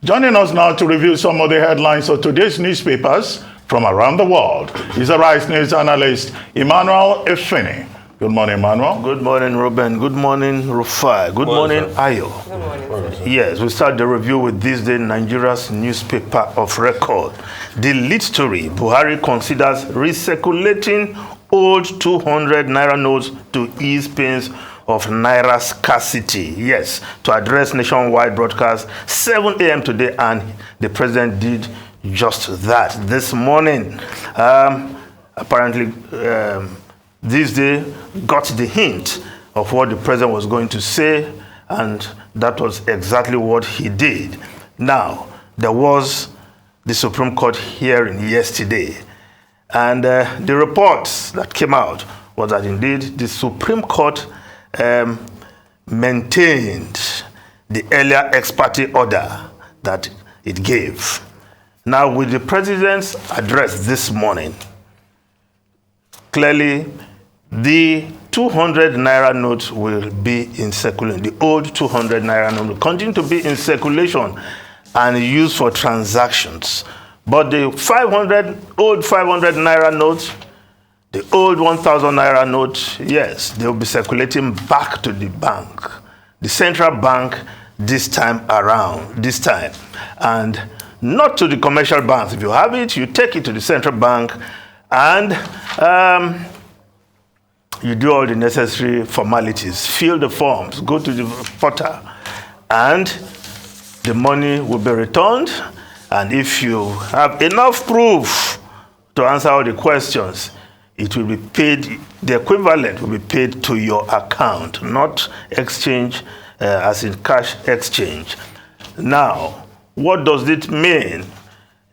Joining us now to review some of the headlines of today's newspapers from around the world is a Rice News analyst, Emmanuel Efeni. Good morning, Emmanuel. Good morning, Ruben. Good morning, Rufai. Good morning, Ayo. Good morning. Yes, we start the review with this day, Nigeria's newspaper of record. The lead story, Buhari considers recirculating old 200 Naira notes to ease pains of Naira scarcity. Yes, to address nationwide broadcast 7 a.m. today, and the president did just that this morning. Apparently, this day got the hint of what the president was going to say, and that was exactly what he did. Now, there was the Supreme Court hearing yesterday, and the reports that came out was that indeed the Supreme Court maintained the earlier ex parte order that it gave. Now, with the president's address this morning, clearly the 200 Naira note will be in circulation. The old 200 Naira note will continue to be in circulation and used for transactions. But the old 500 Naira note, the old 1,000 Naira note, yes, they will be circulating back to the bank, the central bank this time, and not to the commercial banks. If you have it, you take it to the central bank, and you do all the necessary formalities, fill the forms, go to the portal, and the money will be returned. And if you have enough proof to answer all the questions, it will be paid, the equivalent will be paid to your account, not exchange as in cash exchange. Now, what does it mean?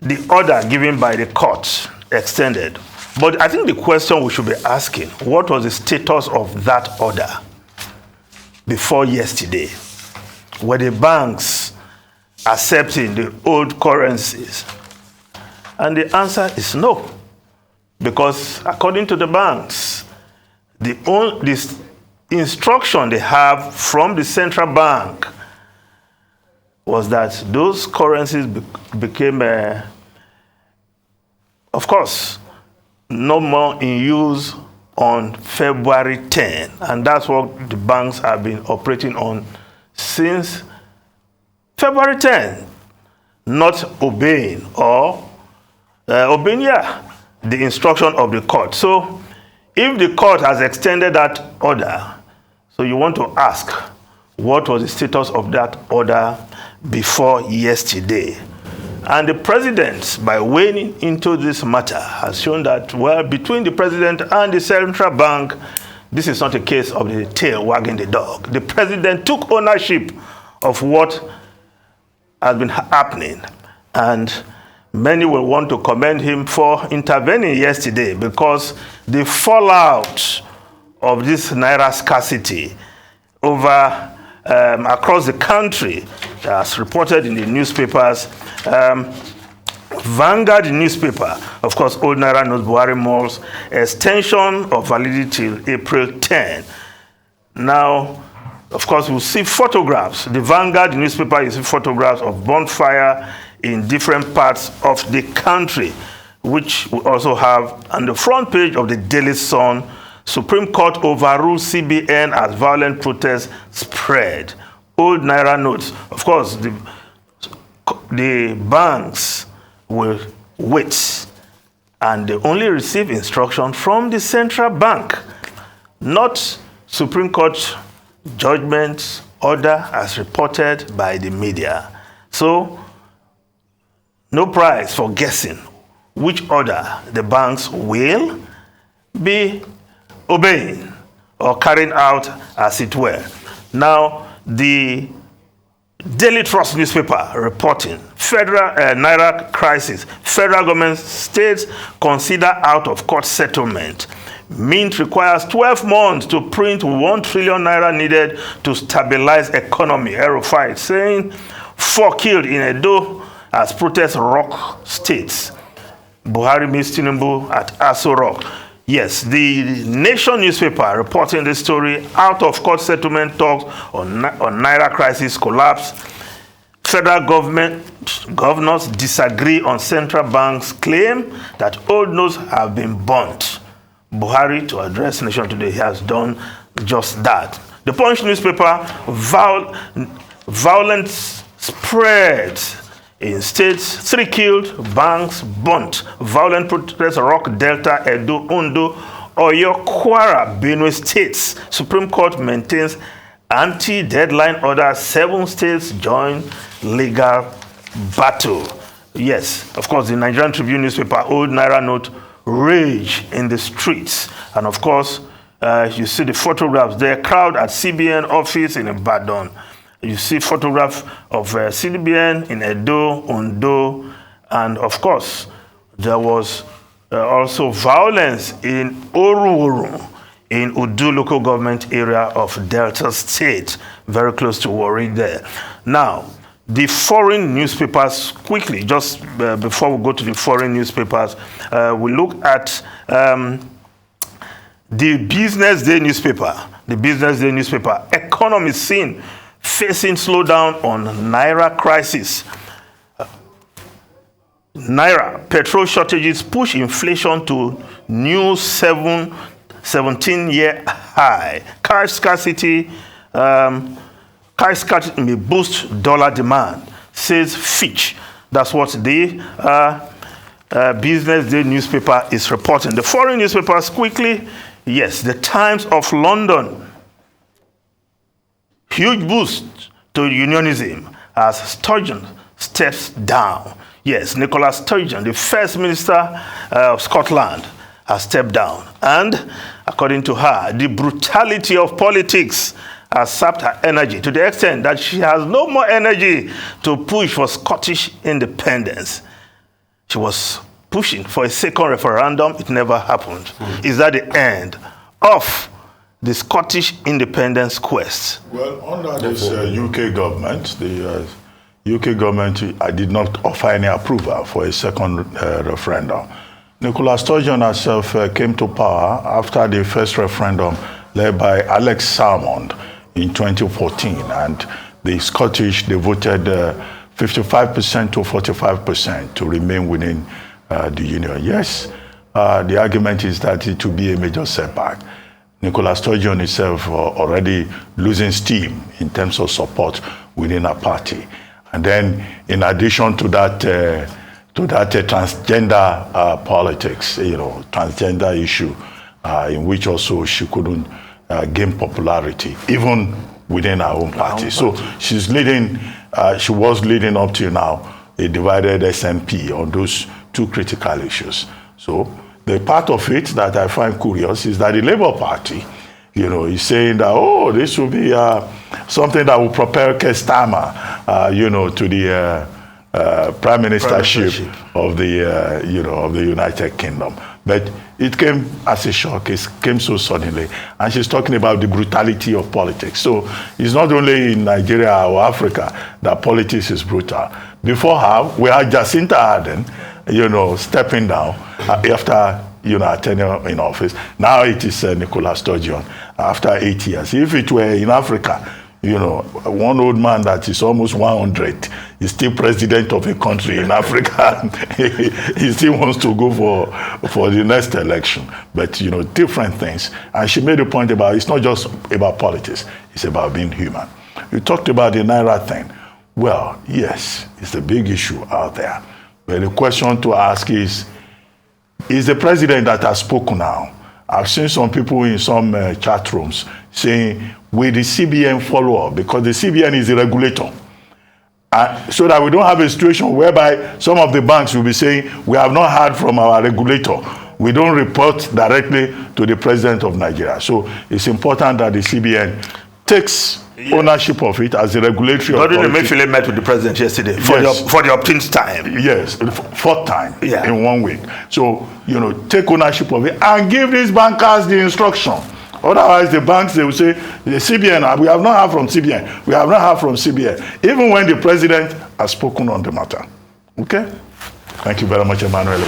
The order given by the court extended. But I think the question we should be asking, what was the status of that order before yesterday? Were the banks accepting the old currencies? And the answer is no. Because according to the banks, the instruction they have from the central bank was that those currencies became, of course, no more in use on February 10. And that's what the banks have been operating on since February 10, not obeying or obeying, the instruction of the court. So if the court has extended that order, so you want to ask, what was the status of that order before yesterday? And the president, by wading into this matter, has shown that, well, between the president and the central bank, this is not a case of the tail wagging the dog. The president took ownership of what has been happening, and many will want to commend him for intervening yesterday, because the fallout of this Naira scarcity over across the country, as reported in the newspapers, Vanguard Newspaper, of course, old Naira notes, Buhari malls, extension of validity till April 10. Now, of course, we'll see photographs. The Vanguard Newspaper, you see photographs of bonfire in different parts of the country, which we also have on the front page of the Daily Sun. Supreme Court overrules CBN as violent protests spread. Old Naira notes. Of course, the banks will wait, and they only receive instruction from the central bank, not Supreme Court judgment order as reported by the media. So, no prize for guessing which order the banks will be obeying or carrying out, as it were. Now, the Daily Trust newspaper reporting federal Naira crisis. Federal government states consider out of court settlement. Mint requires 12 months to print 1 trillion Naira needed to stabilize economy. Erufai saying 4 killed in Edo as protests rock states. Buhari meets Tinubu at Aso Rock. Yes, the Nation newspaper reporting this story, out of court settlement talks on Naira crisis collapse. Federal governors disagree on central bank's claim that old notes have been burnt. Buhari, to address Nation Today, has done just that. The Punch newspaper, violence spreads in states, 3 killed, banks burnt. Violent protests rock Delta, Edo, Ondo, Oyo, Kwara, Benue states. Supreme Court maintains anti-deadline order. 7 states join legal battle. Yes, of course, the Nigerian Tribune newspaper, old Naira note, rage in the streets. And of course, you see the photographs there, crowd at CBN office in Ibadan. You see photograph of CBN in Edo, Ondo, and of course, there was also violence in Oruoru, in Udu local government area of Delta State, very close to Warri there. Now, the foreign newspapers, quickly, just before we go to the foreign newspapers, we look at the Business Day newspaper. The Business Day newspaper, economy scene facing slowdown on Naira crisis. Naira, petrol shortages push inflation to new 17-year high. Cash scarcity may boost dollar demand, says Fitch. That's what the Business Day newspaper is reporting. The foreign newspapers, quickly, yes, the Times of London. Huge boost to unionism as Sturgeon steps down. Yes, Nicola Sturgeon, the First Minister of Scotland, has stepped down. And according to her, the brutality of politics has sapped her energy to the extent that she has no more energy to push for Scottish independence. She was pushing for a second referendum. It never happened. Is that the end of the Scottish independence quest? Well, under this UK government, the UK government did not offer any approval for a second referendum. Nicola Sturgeon herself came to power after the first referendum led by Alex Salmond in 2014, and the Scottish, they voted 55% to 45% to remain within the union. Yes, the argument is that it will be a major setback. Nicola Sturgeon itself already losing steam in terms of support within her party. And then, in addition to that, transgender politics, transgender issue, in which also she couldn't gain popularity, even within her own party. So she's leading, she was leading up to now a divided SNP on those 2 critical issues. So the part of it that I find curious is that the Labour Party, is saying that, this will be something that will propel Keir Starmer, to the prime ministership of the, of the United Kingdom. But it came as a shock. It came so suddenly. And she's talking about the brutality of politics. So it's not only in Nigeria or Africa that politics is brutal. Before her, we had Jacinta Ardern, stepping down after, her tenure in office. Now it is Nicola Sturgeon after 8 years. If it were in Africa, one old man that is almost 100 is still president of a country in Africa. He still wants to go for the next election. But, different things. And she made a point about it's not just about politics. It's about being human. You talked about the Naira thing. Well, yes, it's a big issue out there. But the question to ask is the president that has spoken now? I've seen some people in some chat rooms saying, will the CBN follow up? Because the CBN is the regulator. So that we don't have a situation whereby some of the banks will be saying, we have not heard from our regulator. We don't report directly to the president of Nigeria. So it's important that the CBN takes ownership of it as a regulatory authority. Godwin Emefiele met with the president yesterday for the 15th time. Yes, 4th time in 1 week. So, take ownership of it and give these bankers the instruction. Otherwise, the banks, they will say, the CBN, we have not heard from CBN. We have not heard from CBN. Even when the president has spoken on the matter. Okay? Thank you very much, Emmanuel.